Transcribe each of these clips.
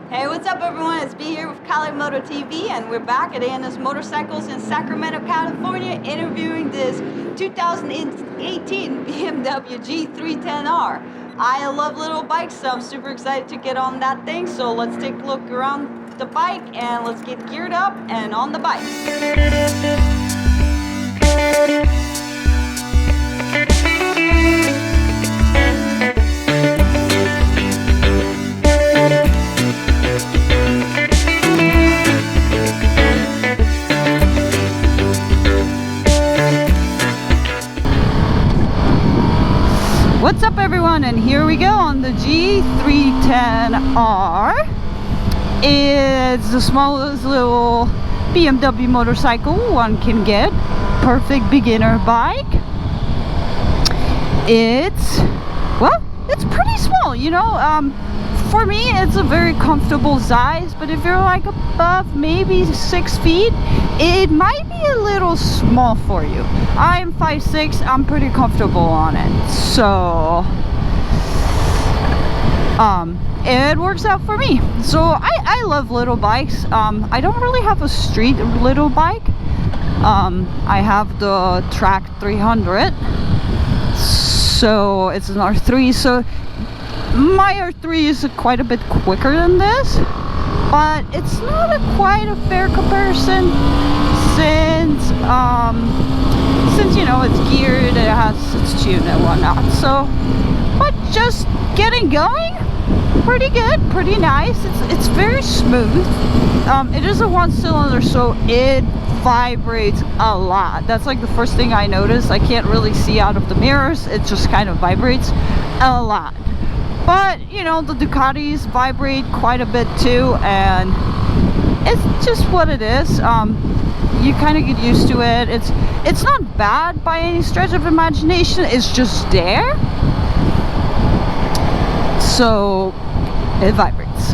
Hey, what's up everyone? It's B here with Moto TV, and we're back at A&S Motorcycles in Sacramento, California, interviewing this 2018 BMW G310R. I love little bikes, so I'm super excited to get on that thing. So let's take a look around the bike and let's get geared up and on the bike. What's up everyone, and here we go on the G310R. It's the smallest little BMW motorcycle one can get. Perfect beginner bike. It's pretty small, you know. For me it's a very comfortable size, but if you're like above maybe 6 feet, it might be a little small for you. I'm 5'6", I'm pretty comfortable on it, so it works out for me. So I love little bikes. I don't really have a street little bike. I have the Track 300, so it's an R3, so my R3 is quite a bit quicker than this, but it's not quite a fair comparison since you know it's geared, it has its tune and whatnot. So, but just getting going, pretty good, pretty nice. It's very smooth. It is a 1-cylinder, so it vibrates a lot. That's like the first thing I noticed. I can't really see out of the mirrors. It just kind of vibrates a lot. But you know, the Ducatis vibrate quite a bit too, and it's just what it is. You kind of get used to it. It's not bad by any stretch of imagination. It's just there, so it vibrates.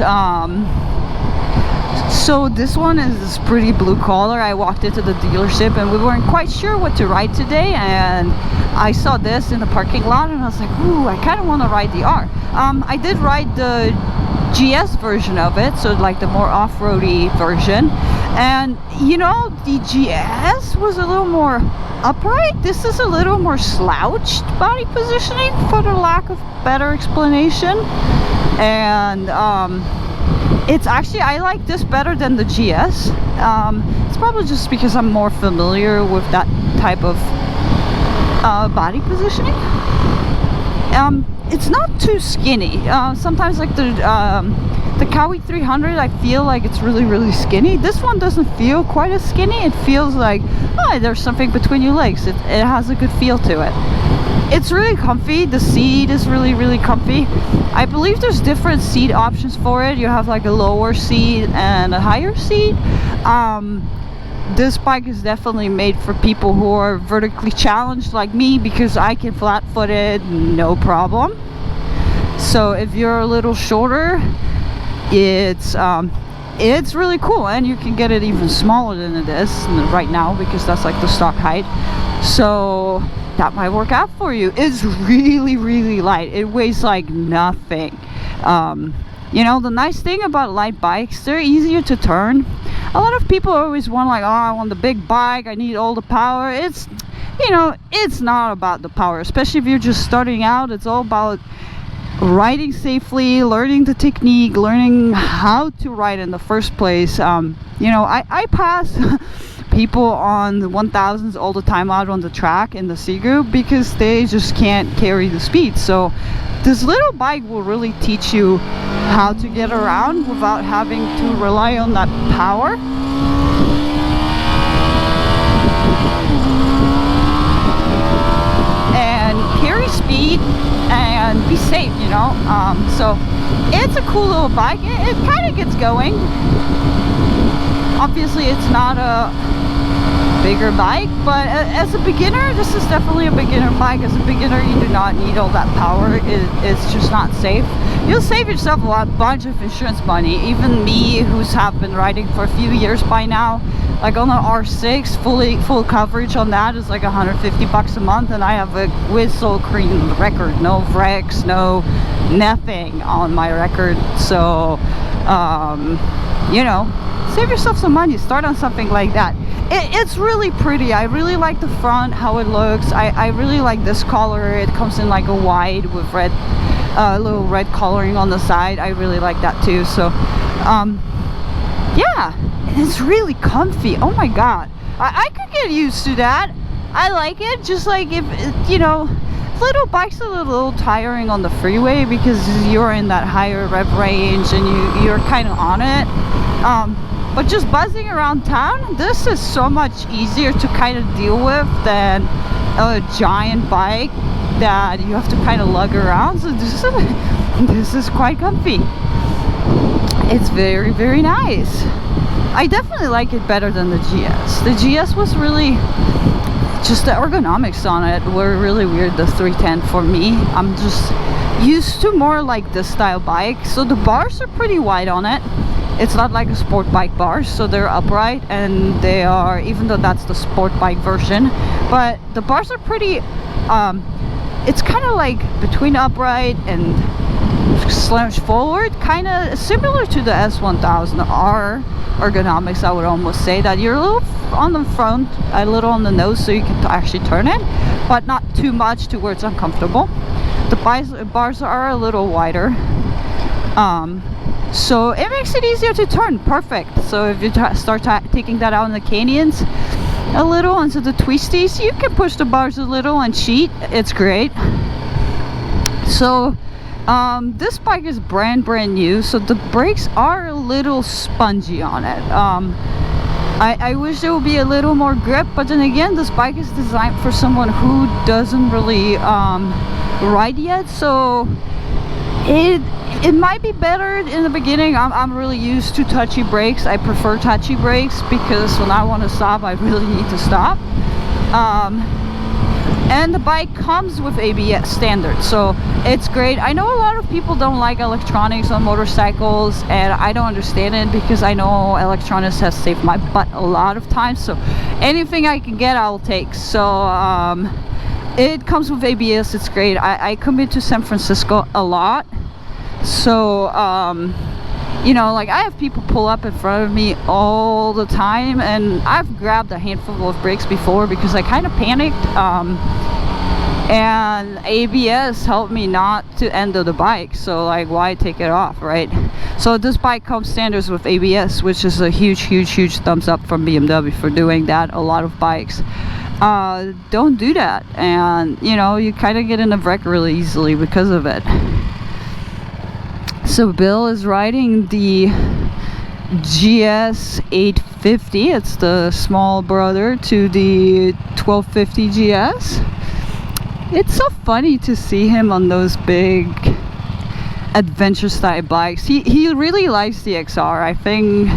So this one is this pretty blue color. I walked into the dealership and we weren't quite sure what to ride today, and I saw this in the parking lot and I was like, ooh, I kind of want to ride the R. I did ride the GS version of it, so like the more off-roady version, and you know, the GS was a little more upright. This is a little more slouched body positioning, for the lack of better explanation. And it's actually, I like this better than the GS. It's probably just because I'm more familiar with that type of body positioning. It's not too skinny. Sometimes like the Cowie 300, I feel like it's really skinny. This one doesn't feel quite as skinny. It feels like, oh, there's something between your legs. It has a good feel to it. It's really comfy. The seat is really comfy. I believe there's different seat options for it. You have like a lower seat and a higher seat. This bike is definitely made for people who are vertically challenged like me, because I can flat-foot it no problem. So if you're a little shorter, it's really cool, and you can get it even smaller than it is right now, because that's like the stock height. So that might work out for you. It's really light. It weighs like nothing. You know, the nice thing about light bikes, they're easier to turn. A lot of people always want like, oh, I want the big bike, I need all the power. It's, you know, it's not about the power, especially if you're just starting out. It's all about riding safely, learning the technique, learning how to ride in the first place. You know, I pass people on the 1000s all the time out on the track in the C group, because they just can't carry the speed. So this little bike will really teach you how to get around without having to rely on that power. And carry speed and be safe, you know. So it's a cool little bike. It kind of gets going. Obviously it's not a bigger bike, but as a beginner, this is definitely a beginner bike. As a beginner, you do not need all that power. It's just not safe. You'll save yourself a bunch of insurance money. Even me, who's have been riding for a few years by now, like on the R6, full coverage on that is like $150 a month, and I have a whistle clean record, no wrecks, no nothing on my record. So you know, save yourself some money, start on something like that. It's really pretty. I really like the front, how it looks. I really like this color. It comes in like a white with red, little red coloring on the side. I really like that too. So yeah, it's really comfy. Oh my god, I could get used to that. I like it. Just like, if you know, little bikes are a little tiring on the freeway because you're in that higher rev range and you're kind of on it, but just buzzing around town, this is so much easier to kind of deal with than a giant bike that you have to kind of lug around. So this is quite comfy. It's very, very nice. I definitely like it better than the GS. The GS was really, just the ergonomics on it were really weird, the 310 for me. I'm just used to more like this style bike. So the bars are pretty wide on it. It's not like a sport bike bars, so they're upright, and they are, even though that's the sport bike version, but the bars are pretty, it's kind of like between upright and slouch forward, kind of similar to the S1000R ergonomics. I would almost say that you're a little on the front, a little on the nose, so you can actually turn it, but not too much to where it's uncomfortable. The bars are a little wider, so it makes it easier to turn. Perfect. So if you start taking that out in the canyons a little onto the twisties, you can push the bars a little and cheat. It's great. So this bike is brand new, so the brakes are a little spongy on it. I wish there would be a little more grip, but then again, this bike is designed for someone who doesn't really ride yet, so it might be better in the beginning. I'm really used to touchy brakes. I prefer touchy brakes because when I want to stop, I really need to stop. And the bike comes with ABS standard, so it's great. I know a lot of people don't like electronics on motorcycles, and I don't understand it because I know electronics has saved my butt a lot of times, so anything I can get, I'll take. So it comes with ABS. It's great. I commute to San Francisco a lot, so you know, like, I have people pull up in front of me all the time, and I've grabbed a handful of brakes before because I kind of panicked, and ABS helped me not to ender the bike, so like, why take it off, right? So this bike comes standards with ABS, which is a huge thumbs up from BMW for doing that. A lot of bikes don't do that, and you know, you kind of get in a wreck really easily because of it. So Bill is riding the GS 850. It's the small brother to the 1250 GS. It's so funny to see him on those big adventure style bikes. He really likes the XR. I think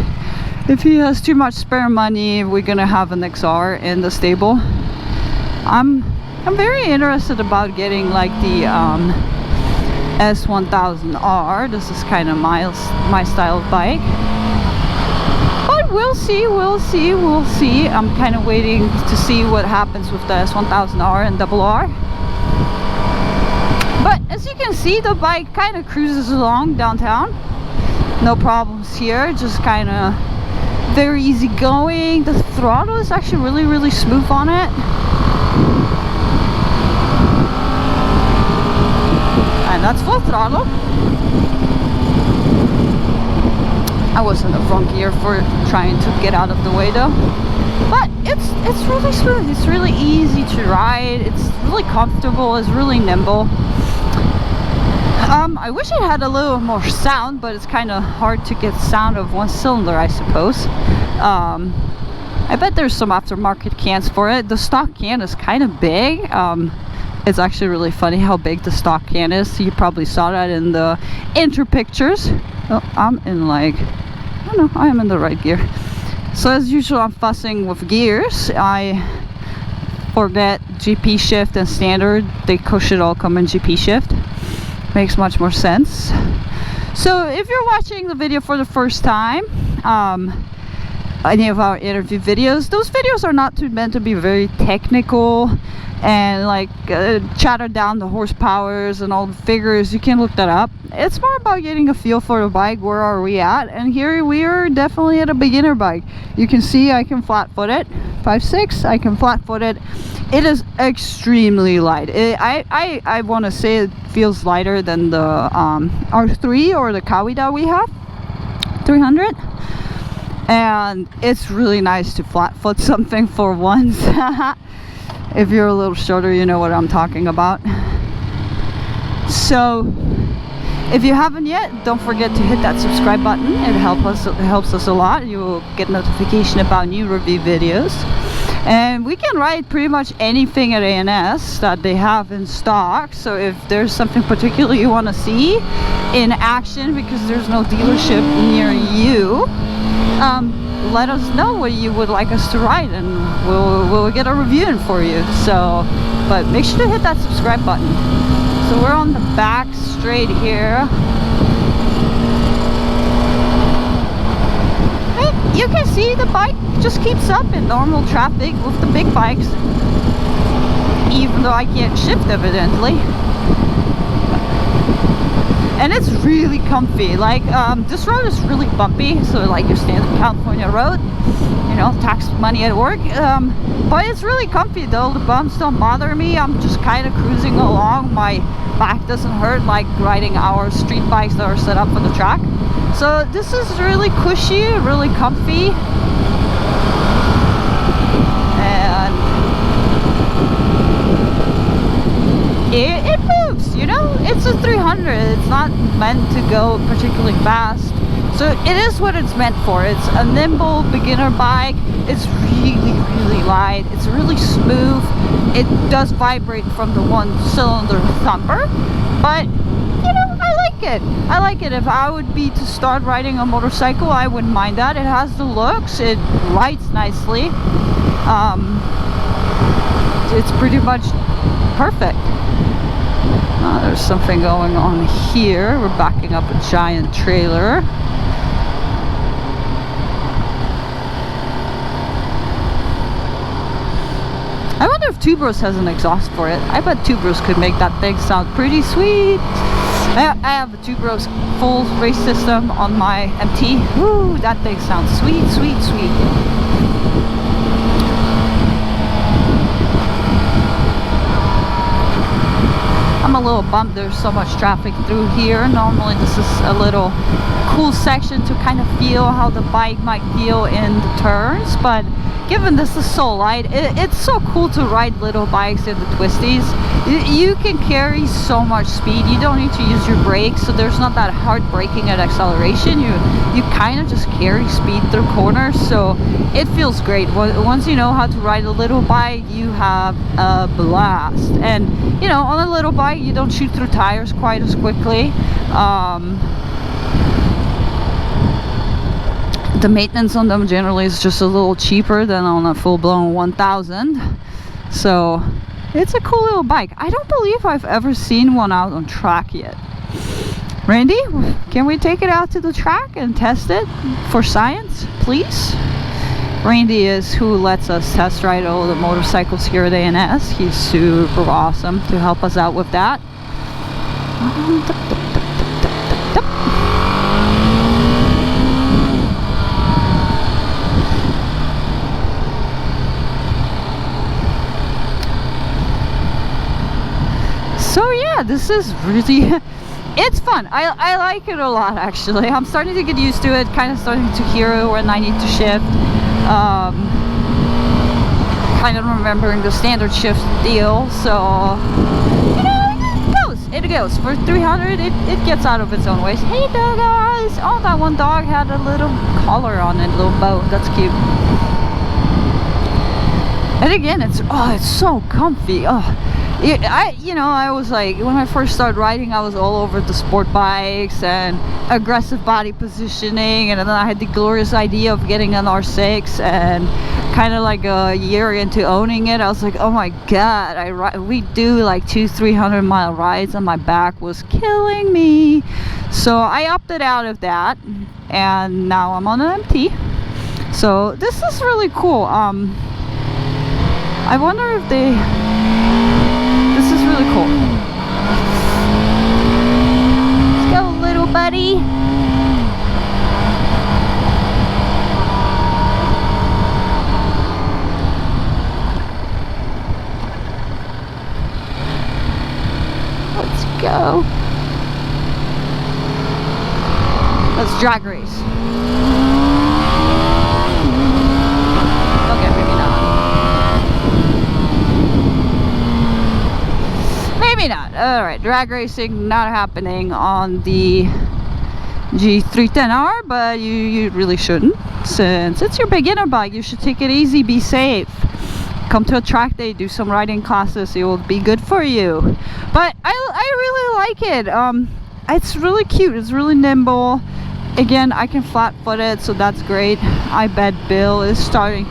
if he has too much spare money, we're gonna have an XR in the stable. I'm very interested about getting like the S1000R. This is kind of my style of bike, but we'll see. I'm kind of waiting to see what happens with the S1000R and RR. But as you can see, the bike kind of cruises along downtown, no problems here, just kind of very easy going. The throttle is actually really smooth on it. And that's full throttle. I was in the front gear for trying to get out of the way though. But it's really smooth. It's really easy to ride. It's really comfortable. It's really nimble. I wish it had a little more sound, but it's kind of hard to get sound of one cylinder, I suppose. I bet there's some aftermarket cans for it. The stock can is kind of big. It's actually really funny how big the stock can is. You probably saw that in the intro pictures. Oh, I'm in like, I don't know, I am in the right gear. So as usual, I'm fussing with gears. I forget GP shift and standard. They should all come in GP shift. Makes much more sense. So if you're watching the video for the first time, any of our interview videos. Those videos are not meant to be very technical and like chatter down the horsepowers and all the figures. You can look that up. It's more about getting a feel for the bike. Where are we at? And here we are definitely at a beginner bike. You can see I can flat foot it 5.6. I can flat foot it. It is extremely light. I want to say it feels lighter than the R3 or the Kawi that we have 300. And it's really nice to flat foot something for once. If you're a little shorter, you know what I'm talking about. So if you haven't yet, don't forget to hit that subscribe button. It helps us a lot. You will get notification about new review videos. And we can ride pretty much anything at A&S that they have in stock. So if there's something particular you want to see in action because there's no dealership near you, let us know what you would like us to ride, and we'll get a review in for you. So, but make sure to hit that subscribe button. So we're on the back straight here. And you can see the bike just keeps up in normal traffic with the big bikes, even though I can't shift evidently. And it's really comfy. Like this road is really bumpy, so like your standard California road, you know, tax money at work. But it's really comfy though. The bumps don't bother me. I'm just kind of cruising along. My back doesn't hurt like riding our street bikes that are set up for the track. So this is really cushy, really comfy. It moves, you know. It's a 300. It's not meant to go particularly fast, so it is what it's meant for. It's a nimble beginner bike. It's really light. It's really smooth. It does vibrate from the one cylinder thumper, but you know, I like it. I like it. If I would be to start riding a motorcycle, I wouldn't mind that. It has the looks. It rides nicely. It's pretty much perfect. There's something going on here. We're backing up a giant trailer. I wonder if Tubros has an exhaust for it. I bet Tubros could make that thing sound pretty sweet. I have a Tubros full race system on my MT. Woo, that thing sounds sweet, sweet, sweet. I'm a little bummed there's so much traffic through here. Normally this is a little cool section to kind of feel how the bike might feel in the turns, but given this is so light, it's so cool to ride little bikes in the twisties. You can carry so much speed. You don't need to use your brakes, so there's not that hard braking at acceleration. You kind of just carry speed through corners, so it feels great. Once you know how to ride a little bike, you have a blast. And you know, on a little bike you don't shoot through tires quite as quickly. The maintenance on them generally is just a little cheaper than on a full-blown 1000. So it's a cool little bike. I don't believe I've ever seen one out on track yet. Randy, can we take it out to the track and test it for science, please? Randy is who lets us test ride all the motorcycles here at A&S. He's super awesome to help us out with that. So yeah, this is really, it's fun. I like it a lot actually. I'm starting to get used to it, kind of starting to hear when I need to shift. Kind of remembering the standard shift deal, so you know, it goes. For 300, it gets out of its own ways. Hey there guys! Oh, that one dog had a little collar on it, a little bow. That's cute. And again, it's so comfy. I was like, when I first started riding, I was all over the sport bikes and aggressive body positioning, and then I had the glorious idea of getting an R6, and kind of like a year into owning it, I was like, oh my god, we do like 200-300 mile rides and my back was killing me. So I opted out of that, and now I'm on an MT. So this is really cool. I wonder if they, this is really cool. Let's go, little buddy. Let's go. Let's drag race. Okay, maybe not. Maybe not. Alright, drag racing not happening on the G310R, but you really shouldn't. Since it's your beginner bike, you should take it easy, be safe. Come to a track day, do some riding classes, it will be good for you. But I really like it. It's really cute, it's really nimble. Again, I can flat foot it, so that's great. I bet Bill is starting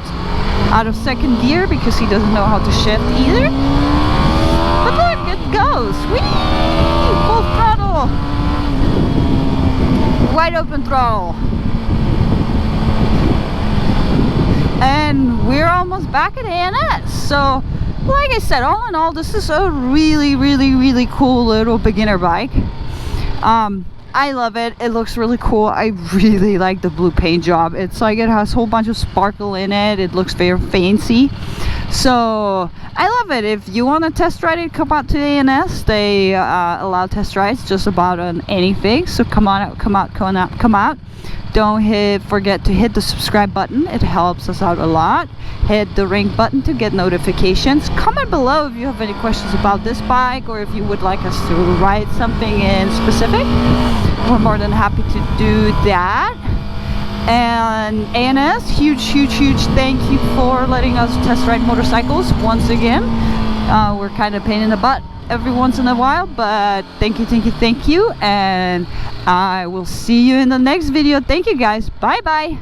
out of second gear because he doesn't know how to shift either. But look, it goes. Whee! Full throttle. Wide open throttle. And we're almost back at A&S. So, like I said, all in all, this is a really cool little beginner bike. I love it. It looks really cool. I really like the blue paint job. It's like it has a whole bunch of sparkle in it. It looks very fancy. So I love it. If you want to test ride it, come out to A&S. They allow test rides just about on anything. So come out. Don't forget to hit the subscribe button. It helps us out a lot. Hit the ring button to get notifications. Comment below if you have any questions about this bike or if you would like us to ride something in specific. We're more than happy to do that. And A&S, huge thank you for letting us test ride motorcycles once again. We're kind of pain in the butt every once in a while, but thank you, and I will see you in the next video. Thank you guys. Bye bye.